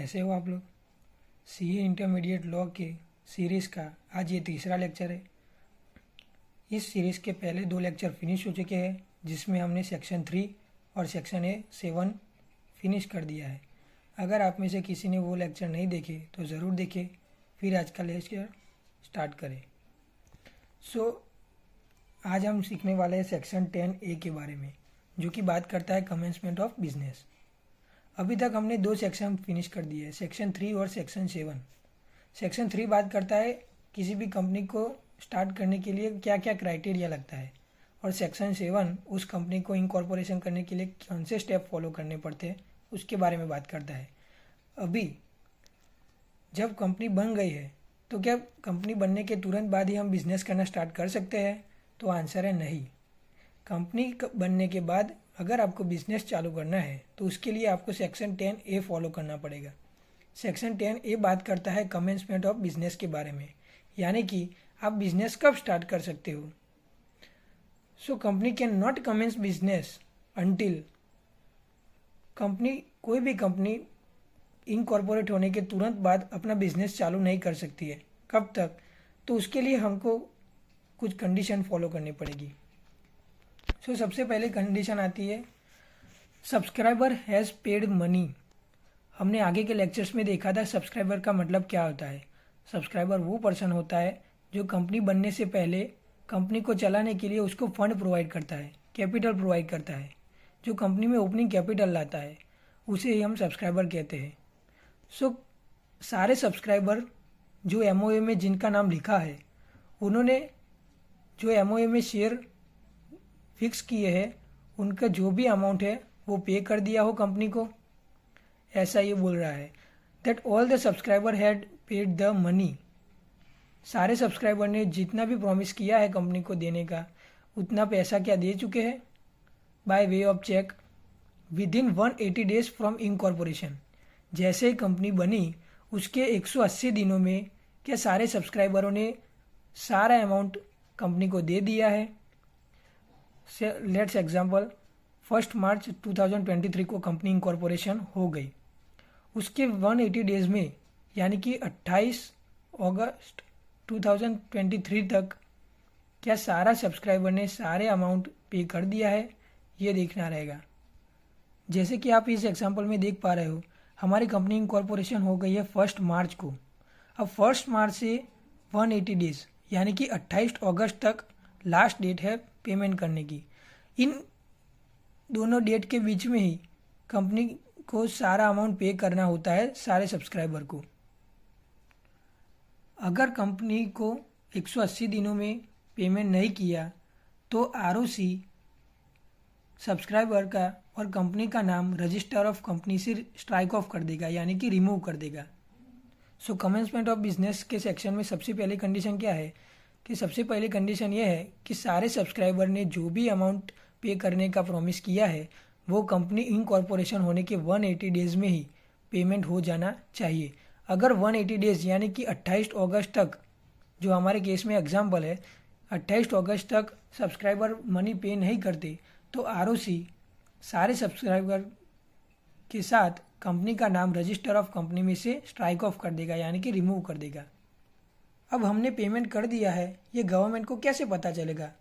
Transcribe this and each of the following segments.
कैसे हो आप लोग। सीए इंटरमीडिएट लॉ के सीरीज़ का आज ये तीसरा लेक्चर है। इस सीरीज़ के पहले 2 लेक्चर फिनिश हो चुके हैं, जिसमें हमने सेक्शन 3 और सेक्शन A7 फिनिश कर दिया है। अगर आप में से किसी ने वो लेक्चर नहीं देखे तो ज़रूर देखें, फिर आज का लेक्चर स्टार्ट करें। आज हम सीखने वाले हैं सेक्शन 10A के बारे में, जो कि बात करता है कमेंसमेंट ऑफ बिजनेस। अभी तक हमने 2 सेक्शन फिनिश कर दिए हैं, सेक्शन 3 और सेक्शन 7। सेक्शन 3 बात करता है किसी भी कंपनी को स्टार्ट करने के लिए क्या क्या क्राइटेरिया लगता है, और सेक्शन 7 उस कंपनी को इनकॉर्पोरेशन करने के लिए कौन से स्टेप फॉलो करने पड़ते हैं उसके बारे में बात करता है। अभी जब कंपनी बन गई है तो क्या कंपनी बनने के तुरंत बाद ही हम बिजनेस करना स्टार्ट कर सकते हैं? तो आंसर है नहीं। कंपनी बनने के बाद अगर आपको बिजनेस चालू करना है तो उसके लिए आपको सेक्शन 10A फॉलो करना पड़ेगा। सेक्शन 10A बात करता है कमेंसमेंट ऑफ बिजनेस के बारे में, यानी कि आप बिजनेस कब स्टार्ट कर सकते हो। Company can not commence business until, कोई भी कंपनी इनकॉर्पोरेट होने के तुरंत बाद अपना बिजनेस चालू नहीं कर सकती है। कब तक? तो उसके लिए हमको कुछ कंडीशन फॉलो करनी पड़ेगी। सबसे पहले कंडीशन आती है सब्सक्राइबर हैज़ पेड मनी। हमने आगे के लेक्चर्स में देखा था सब्सक्राइबर का मतलब क्या होता है। सब्सक्राइबर वो पर्सन होता है जो कंपनी बनने से पहले कंपनी को चलाने के लिए उसको फंड प्रोवाइड करता है, कैपिटल प्रोवाइड करता है, जो कंपनी में ओपनिंग कैपिटल लाता है, उसे ही हम सब्सक्राइबर कहते हैं। सारे सब्सक्राइबर जो MOA में जिनका नाम लिखा है, उन्होंने जो MOA में शेयर फिक्स किए हैं, उनका जो भी अमाउंट है वो पे कर दिया हो कंपनी को, ऐसा ये बोल रहा है। That all the subscriber had paid the money. सारे सब्सक्राइबर ने जितना भी प्रॉमिस किया है कंपनी को देने का, उतना पैसा क्या दे चुके हैं by way of cheque with in 180 days from incorporation. जैसे ही कंपनी बनी उसके 180 दिनों में क्या सारे सब्सक्राइबरों ने सारा अमाउंट कंपनी को दे दिया है। लेट्स एग्जाम्पल 1 मार्च 2023 को कंपनी इनकॉर्पोरेशन हो गई। उसके 180 डेज में यानी कि 28 अगस्त 2023 तक क्या सारा सब्सक्राइबर ने सारे अमाउंट पे कर दिया है, ये देखना रहेगा। जैसे कि आप इस एग्जाम्पल में देख पा रहे हो, हमारी कंपनी इनकॉर्पोरेशन हो गई है 1 मार्च को। अब 1 मार्च से 180 डेज यानी कि 28 अगस्त तक लास्ट डेट है पेमेंट करने की। इन दोनों डेट के बीच में ही कंपनी को सारा अमाउंट पे करना होता है सारे सब्सक्राइबर को। अगर कंपनी को 180 दिनों में पेमेंट नहीं किया तो ROC सब्सक्राइबर का और कंपनी का नाम रजिस्टर ऑफ कंपनी से स्ट्राइक ऑफ कर देगा, यानी कि रिमूव कर देगा। कमेंसमेंट ऑफ बिजनेस के सेक्शन में सबसे पहले कंडीशन क्या है कि सबसे पहले कंडीशन ये है कि सारे सब्सक्राइबर ने जो भी अमाउंट पे करने का प्रॉमिस किया है वो कंपनी इनकॉर्पोरेशन होने के 180 डेज में ही पेमेंट हो जाना चाहिए। अगर 180 डेज यानी कि 28 अगस्त तक, जो हमारे केस में एग्जाम्पल है, 28 अगस्त तक सब्सक्राइबर मनी पे नहीं करते तो ROC सारे सब्सक्राइबर के साथ कंपनी का नाम रजिस्टर ऑफ कंपनी में से स्ट्राइक ऑफ कर देगा, यानी कि रिमूव कर देगा। अब हमने पेमेंट कर दिया है, ये गवर्नमेंट को कैसे पता चलेगा?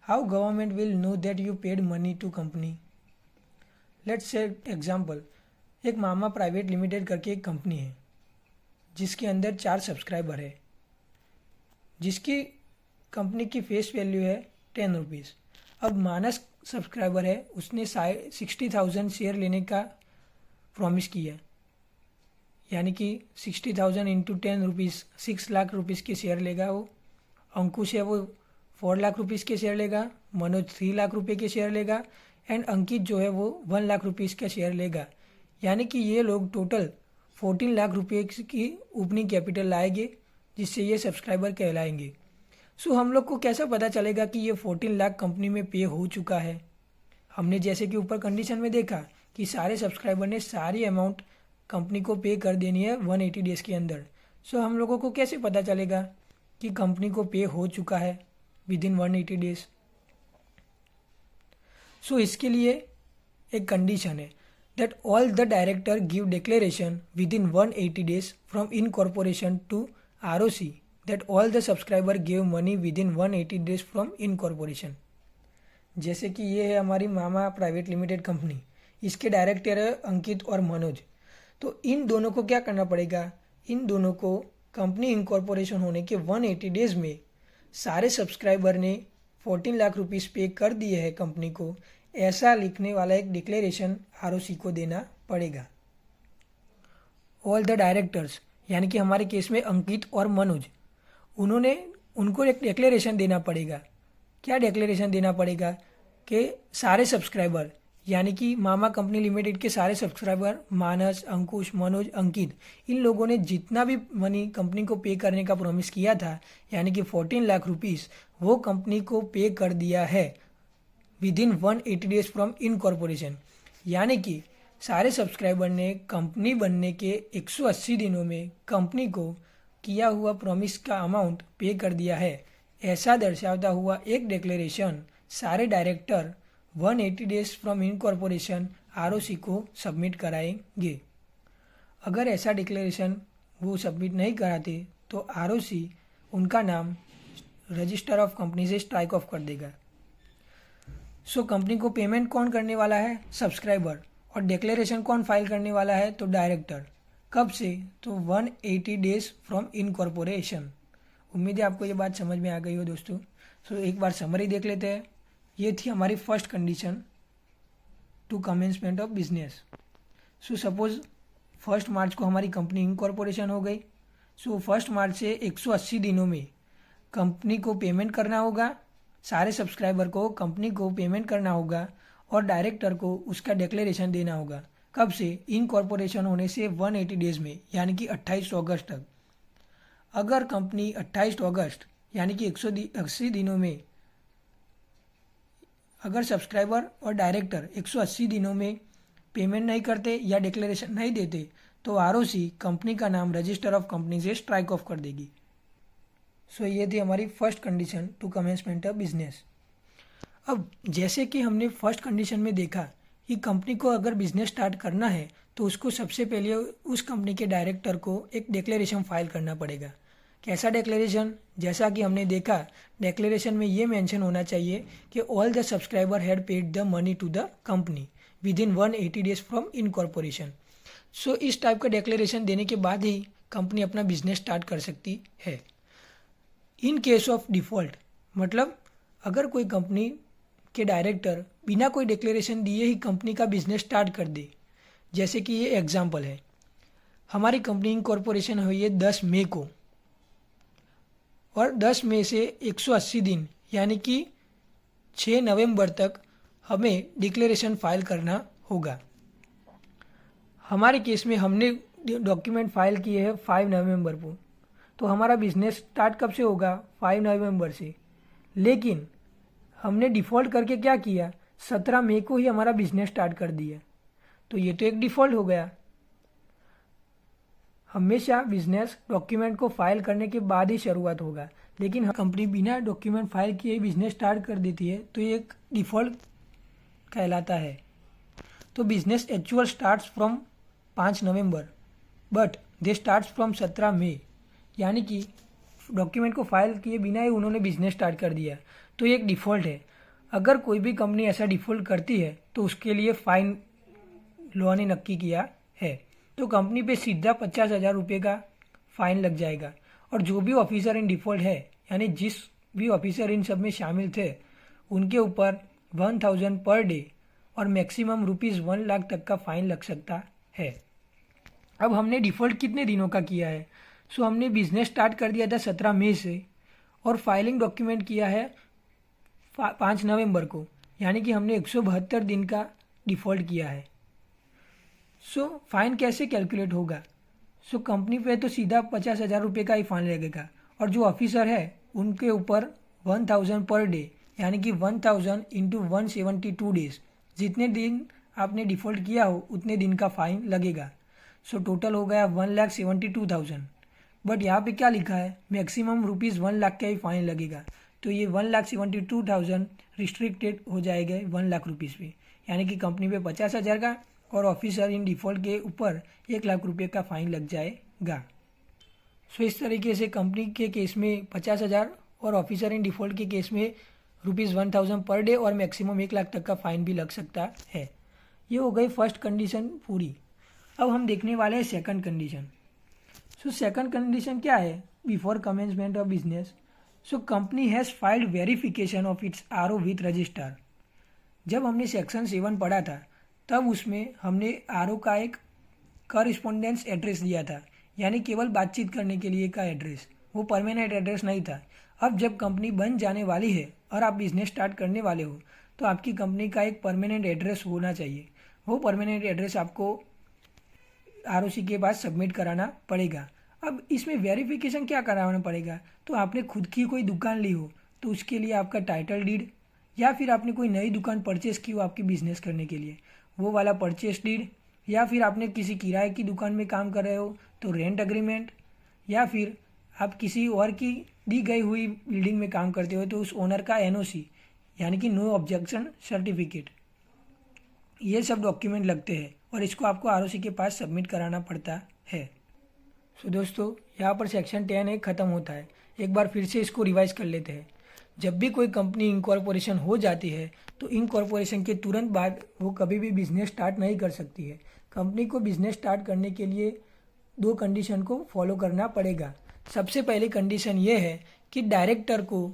How government will know that you paid money to company? Let's say example, एक मामा प्राइवेट लिमिटेड करके एक कंपनी है जिसके अंदर 4 सब्सक्राइबर है, जिसकी कंपनी की फेस वैल्यू है 10 रुपीज़। अब मानस सब्सक्राइबर है, उसने 60,000 शेयर लेने का प्रॉमिस किया, यानी कि 60,000 इंटू 10 रुपीज़ 6 लाख रुपीज़ के शेयर लेगा वो। अंकुश है वो 4 लाख रुपीज़ के शेयर लेगा, मनोज 3 लाख रुपए के शेयर लेगा, एंड अंकित जो है वो 1 लाख रुपीज़ का शेयर लेगा। यानी कि ये लोग टोटल 14 लाख रुपए की ओपनिंग कैपिटल लाएंगे, जिससे ये सब्सक्राइबर कहलाएंगे। हम लोग को कैसा पता चलेगा कि ये 14 लाख कंपनी में पे हो चुका है? हमने जैसे कि ऊपर कंडीशन में देखा कि सारे सब्सक्राइबर ने सारी अमाउंट कंपनी को पे कर देनी है 180 डेज के अंदर। हम लोगों को कैसे पता चलेगा कि कंपनी को पे हो चुका है विद इन 180 डेज? इसके लिए एक कंडीशन है that all the director give declaration within 180 days from incorporation to ROC that all the subscriber gave money within 180 days from incorporation। जैसे कि ये है हमारी मामा प्राइवेट लिमिटेड कंपनी, इसके डायरेक्टर है अंकित और मनोज। तो इन दोनों को क्या करना पड़ेगा, इन दोनों को कंपनी इनकॉर्पोरेशन होने के 180 डेज में सारे सब्सक्राइबर ने 14 लाख रुपीस पे कर दिए हैं कंपनी को, ऐसा लिखने वाला एक डिक्लेरेशन आरओसी को देना पड़ेगा। ऑल द डायरेक्टर्स यानी कि हमारे केस में अंकित और मनोज, उनको एक डिक्लेरेशन देना पड़ेगा। क्या डिक्लेरेशन देना पड़ेगा कि सारे सब्सक्राइबर यानी कि मामा कंपनी लिमिटेड के सारे सब्सक्राइबर मानस, अंकुश, मनोज, अंकित, इन लोगों ने जितना भी मनी कंपनी को पे करने का प्रॉमिस किया था यानी कि 14 लाख रुपीस, वो कंपनी को पे कर दिया है विदिन 180 डेज फ्रॉम इनकॉर्पोरेशन। यानी कि सारे सब्सक्राइबर ने कंपनी बनने के 180 दिनों में कंपनी को किया हुआ प्रॉमिस का अमाउंट पे कर दिया है, ऐसा दर्शाता हुआ एक डिक्लेरेशन सारे director 180 days from incorporation ROC को सबमिट कराएंगे। अगर ऐसा डिक्लेरेशन वो सबमिट नहीं कराते तो आरओसी उनका नाम रजिस्टर ऑफ कंपनी से स्ट्राइक ऑफ कर देगा। सो कंपनी को पेमेंट कौन करने वाला है, सब्सक्राइबर, और डिक्लेरेशन कौन फाइल करने वाला है, तो डायरेक्टर। कब से, तो 180 डेज फ्रॉम इनकॉर्पोरेशन। उम्मीद है आपको ये बात समझ में आ गई हो दोस्तों। सो एक बार समरी देख लेते हैं। ये थी हमारी first condition to commencement of business. So suppose 1 March को हमारी कंपनी इनकॉर्पोरेशन हो गई। सो 1 मार्च से 180 दिनों में कंपनी को पेमेंट करना होगा, सारे सब्सक्राइबर को कंपनी को पेमेंट करना होगा और डायरेक्टर को उसका डिक्लेरेशन देना होगा। कब से, इनकॉर्पोरेशन होने से 180 डेज में यानी कि 28 अगस्त तक। अगर कंपनी 28 अगस्त यानी कि 180 दिनों में अगर सब्सक्राइबर और डायरेक्टर 180 दिनों में पेमेंट नहीं करते या डिक्लेरेशन नहीं देते तो आरओसी कंपनी का नाम रजिस्टर ऑफ कंपनी से स्ट्राइक ऑफ कर देगी। सो ये थी हमारी first condition to commencement of business. अब जैसे कि हमने फर्स्ट कंडीशन में देखा कि कंपनी को अगर बिजनेस स्टार्ट करना है तो उसको सबसे पहले उस कंपनी के डायरेक्टर को एक डिक्लेरेशन फाइल करना पड़ेगा। कैसा डिक्लेरेशन, जैसा कि हमने देखा डिक्लेरेशन में ये मेंशन होना चाहिए कि all the subscriber had paid the money to the company with in 180 days from incorporation. So इस टाइप का डिक्लेरेशन देने के बाद ही कंपनी अपना बिजनेस स्टार्ट कर सकती है। इन केस ऑफ डिफ़ॉल्ट, मतलब अगर कोई कंपनी के डायरेक्टर बिना कोई डिक्लेरेशन दिए ही कंपनी का बिजनेस स्टार्ट कर दे, जैसे कि ये एग्जांपल है, हमारी कंपनी इनकॉर्पोरेशन हुई है 10 मई को और 10 मई से 180 दिन यानी कि 6 नवंबर तक हमें डिक्लेरेशन फाइल करना होगा। हमारे केस में हमने डॉक्यूमेंट फाइल किए हैं 5 नवंबर को, तो हमारा बिजनेस स्टार्ट कब से होगा, 5 नवंबर से। लेकिन हमने डिफ़ॉल्ट करके क्या किया, 17 मई को ही हमारा बिजनेस स्टार्ट कर दिया, तो ये तो एक डिफ़ॉल्ट हो गया। हमेशा बिजनेस डॉक्यूमेंट को फाइल करने के बाद ही शुरुआत होगा, लेकिन कंपनी बिना डॉक्यूमेंट फाइल किए बिजनेस स्टार्ट कर देती है तो ये एक डिफ़ॉल्ट कहलाता है। तो business actual starts from 5 November but they starts from 17 मई, यानी कि डॉक्यूमेंट को फाइल किए बिना ही उन्होंने बिजनेस स्टार्ट कर दिया, तो ये एक डिफ़ॉल्ट है। अगर कोई भी कंपनी ऐसा डिफ़ॉल्ट करती है तो उसके लिए फ़ाइन लॉ ने नक्की किया है, तो कंपनी पे सीधा 50,000 रुपये का फ़ाइन लग जाएगा। और जो भी ऑफिसर इन डिफ़ॉल्ट है, यानी जिस भी ऑफिसर इन सब में शामिल थे, उनके ऊपर 1,000 पर डे और मैक्सिमम ₹1 लाख तक का फ़ाइन लग सकता है। अब हमने डिफ़ॉल्ट कितने दिनों का किया है, सो हमने बिजनेस स्टार्ट कर दिया था 17 मई से और फाइलिंग डॉक्यूमेंट किया है 5 नवंबर को, यानी कि हमने 172 दिन का डिफ़ॉल्ट किया है। सो फाइन कैसे कैलकुलेट होगा, सो कंपनी पे तो सीधा 50,000 रुपये का ही फाइन लगेगा और जो ऑफिसर है उनके ऊपर 1,000 पर डे यानी कि 1,000 इंटू 172 डेज, जितने दिन आपने डिफ़ॉल्ट किया हो उतने दिन का फ़ाइन लगेगा। सो टोटल हो गया 1,72,000। बट यहाँ पे क्या लिखा है, मैक्सिमम ₹1 लाख का ही फाइन लगेगा, तो ये 1,72,000 रिस्ट्रिक्टेड हो जाएगा 1 लाख रुपीज़ पे, यानी कि कंपनी पे 50,000 का और ऑफिसर इन डिफ़ॉल्ट के ऊपर 1 लाख रुपये का फाइन लग जाएगा। सो इस तरीके से कंपनी के केस में 50,000 और ऑफिसर इन डिफ़ॉल्ट के केस में ₹1,000 पर डे और मैक्सिमम 1 लाख तक का फाइन भी लग सकता है। ये हो गई फर्स्ट कंडीशन पूरी। अब हम देखने वाले हैं second condition. So second condition क्या है? Before commencement of business, so company has filed verification of its RO with registrar. जब हमने सेक्शन 7 पढ़ा था तब उसमें हमने आरओ का एक करस्पॉन्डेंस एड्रेस दिया था, यानी केवल बातचीत करने के लिए का एड्रेस, वो परमानेंट एड्रेस नहीं था। अब जब कंपनी बन जाने वाली है और आप बिजनेस स्टार्ट करने वाले हो तो आपकी कंपनी का एक परमानेंट एड्रेस होना चाहिए। वो परमानेंट एड्रेस आपको आरओसी के पास सबमिट कराना पड़ेगा। अब इसमें वेरिफिकेशन क्या कराना पड़ेगा? तो आपने खुद की कोई दुकान ली हो तो उसके लिए आपका टाइटल डीड, या फिर आपने कोई नई दुकान परचेस की हो आपकी बिजनेस करने के लिए, वो वाला परचेस डीड, या फिर आपने किसी किराए की दुकान में काम कर रहे हो तो रेंट अग्रीमेंट, या फिर आप किसी और की दी गई हुई बिल्डिंग में काम करते हो तो उस ओनर का एनओसी यानी कि नो ऑब्जेक्शन सर्टिफिकेट, ये सब डॉक्यूमेंट लगते हैं और इसको आपको आरओसी के पास सबमिट कराना पड़ता है। सो दोस्तों, यहाँ पर सेक्शन 10 ख़त्म होता है। एक बार फिर से इसको रिवाइज कर लेते हैं। जब भी कोई कंपनी इनकॉर्पोरेशन हो जाती है तो इनकॉर्पोरेशन के तुरंत बाद वो कभी भी बिजनेस स्टार्ट नहीं कर सकती है। कंपनी को बिजनेस स्टार्ट करने के लिए 2 कंडीशन को फॉलो करना पड़ेगा। सबसे पहली कंडीशन ये है कि डायरेक्टर को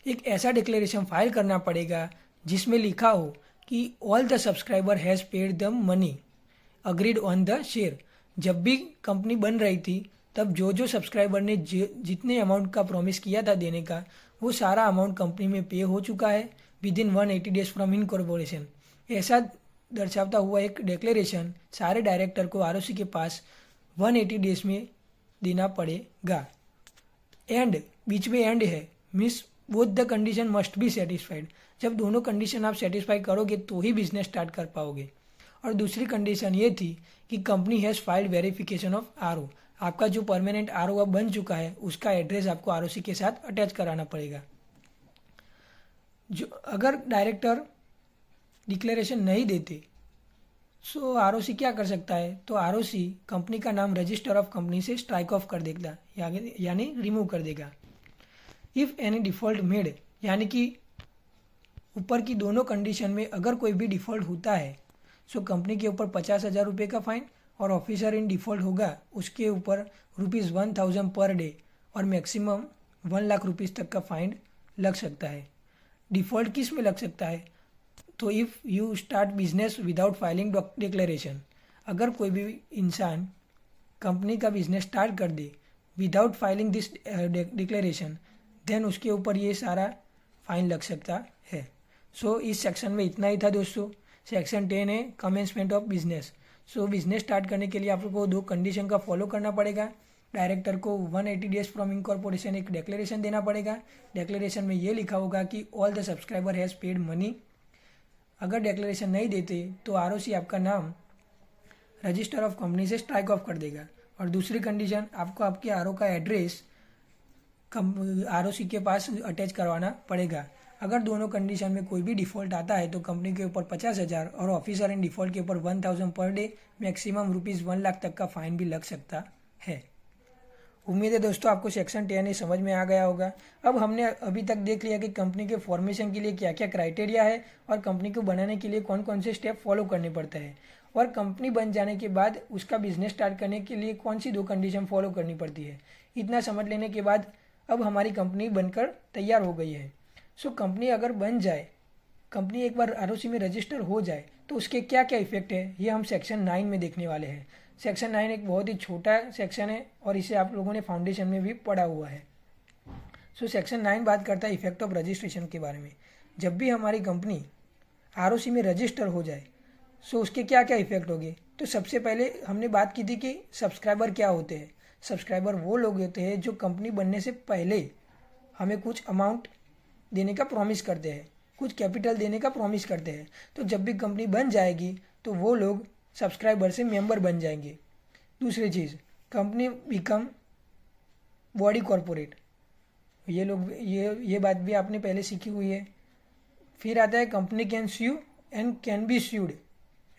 एक ऐसा डिक्लेरेशन फाइल करना पड़ेगा जिसमें लिखा हो कि all the subscriber has paid the money agreed on the share. जब भी कंपनी बन रही थी तब जो जो सब्सक्राइबर ने जितने अमाउंट का प्रॉमिस किया था देने का, वो सारा अमाउंट कंपनी में पे हो चुका है with in 180 days from incorporation. ऐसा दर्शाता हुआ एक डिक्लेरेशन सारे डायरेक्टर को आरओसी के पास 180 डेज में देना पड़ेगा। एंड बीच में एंड है, means both the condition must be satisfied. जब दोनों कंडीशन आप सेटिस्फाई करोगे तो ही बिजनेस स्टार्ट कर पाओगे। और दूसरी कंडीशन ये थी कि company has filed verification of RO. आपका जो परमानेंट आरओ अब बन चुका है उसका एड्रेस आपको आरओसी के साथ अटैच कराना पड़ेगा। जो अगर डायरेक्टर डिक्लेरेशन नहीं देते सो आरओसी क्या कर सकता है? तो आरओसी कंपनी का नाम रजिस्टर ऑफ कंपनी से स्ट्राइक ऑफ कर देगा, यानी रिमूव कर देगा। इफ़ एनी डिफ़ॉल्ट मेड, यानी कि ऊपर की दोनों कंडीशन में अगर कोई भी डिफ़ॉल्ट होता है सो कंपनी के ऊपर 50,000 रुपये का फाइन, और ऑफिसर इन डिफ़ॉल्ट होगा उसके ऊपर ₹1,000 पर डे और मैक्सिमम 1 लाख रुपीज़ तक का फाइन लग सकता है। डिफ़ॉल्ट किस में लग सकता है? तो if you start business without filing declaration, अगर कोई भी इंसान कंपनी का बिजनेस स्टार्ट कर दे without filing this declaration, then उसके ऊपर ये सारा फाइन लग सकता है। सो इस सेक्शन में इतना ही था दोस्तों। सेक्शन 10 है commencement of business. So business start करने के लिए आपको 2 कंडीशन का फॉलो करना पड़ेगा। डायरेक्टर को 180 डेज फ्रॉम इनकॉर्पोरेशन एक डिक्लेरेशन देना पड़ेगा। डिक्लेरेशन में ये लिखा होगा कि all the subscriber has paid money. अगर डिक्लेरेशन नहीं देते तो आरओसी आपका नाम रजिस्टर ऑफ कंपनी से स्ट्राइक ऑफ कर देगा। और दूसरी कंडीशन, आपको आपके आरओ का एड्रेस आरओसी के पास अटैच करवाना पड़ेगा। अगर दोनों कंडीशन में कोई भी डिफ़ॉल्ट आता है तो कंपनी के ऊपर 50,000 और ऑफिसर इन डिफ़ॉल्ट के ऊपर 1,000 पर डे, मैक्सिमम ₹1 लाख तक का फाइन भी लग सकता है। उम्मीद है दोस्तों आपको सेक्शन 10 समझ में आ गया होगा। अब हमने अभी तक देख लिया कि कंपनी के फॉर्मेशन के लिए क्या क्या क्राइटेरिया है और कंपनी को बनाने के लिए कौन कौन से स्टेप फॉलो करने पड़ते हैं, और कंपनी बन जाने के बाद उसका बिजनेस स्टार्ट करने के लिए कौन सी 2 कंडीशन फॉलो करनी पड़ती है। इतना समझ लेने के बाद अब हमारी कंपनी बनकर तैयार हो गई है। सो कंपनी अगर बन जाए, कंपनी एक बार आरओसी में रजिस्टर हो जाए तो उसके क्या क्या इफेक्ट है ये हम सेक्शन 9 में देखने वाले हैं। सेक्शन 9 एक बहुत ही छोटा सेक्शन है और इसे आप लोगों ने फाउंडेशन में भी पढ़ा हुआ है। सो सेक्शन 9 बात करता है इफेक्ट ऑफ रजिस्ट्रेशन के बारे में। जब भी हमारी कंपनी आरओसी में रजिस्टर हो जाए सो उसके क्या क्या इफेक्ट होंगे। तो सबसे पहले हमने बात की थी कि सब्सक्राइबर क्या होते हैं। सब्सक्राइबर वो लोग होते हैं जो कंपनी बनने से पहले हमें कुछ अमाउंट देने का प्रॉमिस करते हैं, कुछ कैपिटल देने का प्रॉमिस करते हैं। तो जब भी कंपनी बन जाएगी तो वो लोग सब्सक्राइबर से मेंबर बन जाएंगे। दूसरी चीज़, कंपनी बिकम बॉडी कॉरपोरेट, ये लोग ये बात भी आपने पहले सीखी हुई है। फिर आता है company can sue and can be sued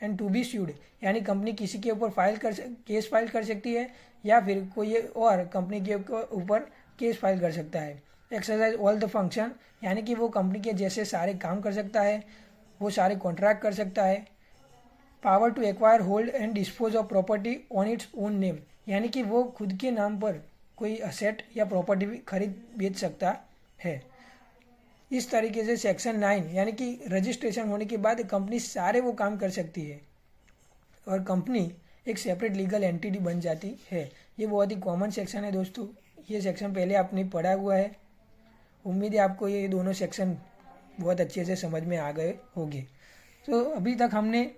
and to be sued, यानी कंपनी किसी के ऊपर केस फाइल कर सकती है या फिर कोई और कंपनी के ऊपर केस फाइल कर सकता है। एक्सरसाइज ऑल द फंक्शन, यानी कि वो कंपनी के जैसे सारे काम कर सकता है, वो सारे कॉन्ट्रैक्ट कर सकता है। Power to acquire, hold and dispose of property on its own name, यानी कि वो खुद के नाम पर कोई असेट या प्रॉपर्टी भी खरीद बेच सकता है। इस तरीके से सेक्शन 9 यानी कि रजिस्ट्रेशन होने के बाद कंपनी सारे वो काम कर सकती है और कंपनी एक सेपरेट लीगल एंटिटी बन जाती है। ये बहुत ही कॉमन सेक्शन है दोस्तों, ये सेक्शन पहले आपने पढ़ा हुआ है। उम्मीद है आपको ये दोनों सेक्शन बहुत अच्छे से समझ में आ गए होंगे। तो अभी तक हमने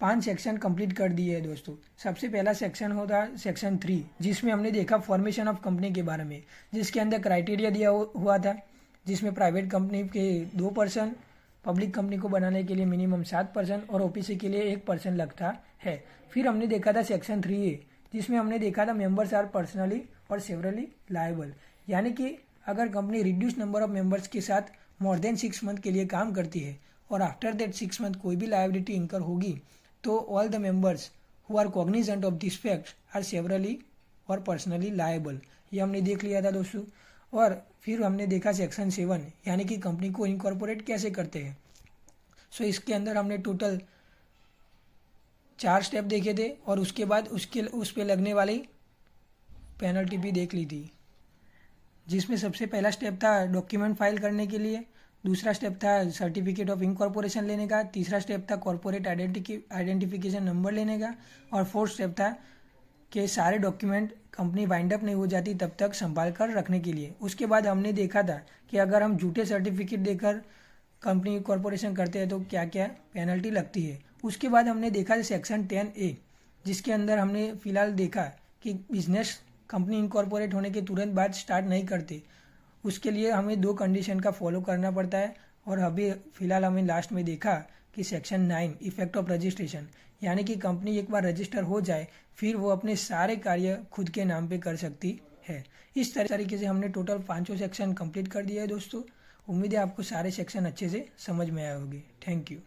5 सेक्शन कंप्लीट कर दिए हैं दोस्तों। सबसे पहला सेक्शन होता सेक्शन 3, जिसमें हमने देखा फॉर्मेशन ऑफ कंपनी के बारे में, जिसके अंदर क्राइटेरिया दिया हुआ था, जिसमें प्राइवेट कंपनी के 2%, पब्लिक कंपनी को बनाने के लिए मिनिमम 7% और ओपीसी के लिए 1% लगता है। फिर हमने देखा था सेक्शन 3A, जिसमें हमने देखा था मेंबर्स आर पर्सनली और सेवरली लायबल, यानी कि अगर company reduce number of members के साथ मोर देन 6 मंथ के लिए काम करती है और आफ्टर दैट 6 मंथ कोई भी लायबिलिटी इंकर होगी तो all the members who are cognizant of this fact are severally और पर्सनली लायबल। ये हमने देख लिया था दोस्तों। और फिर हमने देखा सेक्शन 7, यानी कि कंपनी को इनकॉर्पोरेट कैसे करते हैं। सो इसके अंदर हमने टोटल 4 स्टेप देखे थे और उसके बाद उस पर लगने वाली पेनल्टी भी देख ली थी, जिसमें सबसे पहला स्टेप था डॉक्यूमेंट फाइल करने के लिए, दूसरा स्टेप था सर्टिफिकेट ऑफ इनकॉर्पोरेशन लेने का, तीसरा स्टेप था कॉर्पोरेट आइडेंटिफिकेशन नंबर लेने का और फोर्थ स्टेप था कि सारे डॉक्यूमेंट कंपनी वाइंड अप नहीं हो जाती तब तक संभाल कर रखने के लिए। उसके बाद हमने देखा था कि अगर हम झूठे सर्टिफिकेट देकर कंपनी कॉर्पोरेशन करते हैं तो क्या क्या पेनल्टी लगती है। उसके बाद हमने देखा सेक्शन 10A, जिसके अंदर हमने फिलहाल देखा कि बिजनेस कंपनी इनकॉर्पोरेट होने के तुरंत बाद स्टार्ट नहीं करते, उसके लिए हमें 2 कंडीशन का फॉलो करना पड़ता है। और अभी फिलहाल हमें लास्ट में देखा कि सेक्शन 9 इफेक्ट ऑफ रजिस्ट्रेशन, यानी कि कंपनी एक बार रजिस्टर हो जाए फिर वो अपने सारे कार्य खुद के नाम पे कर सकती है। इस तरीके से हमने टोटल 5 सेक्शन कंप्लीट कर दिया है दोस्तों। उम्मीद है आपको सारे सेक्शन अच्छे से समझ में आए होंगे। Thank you.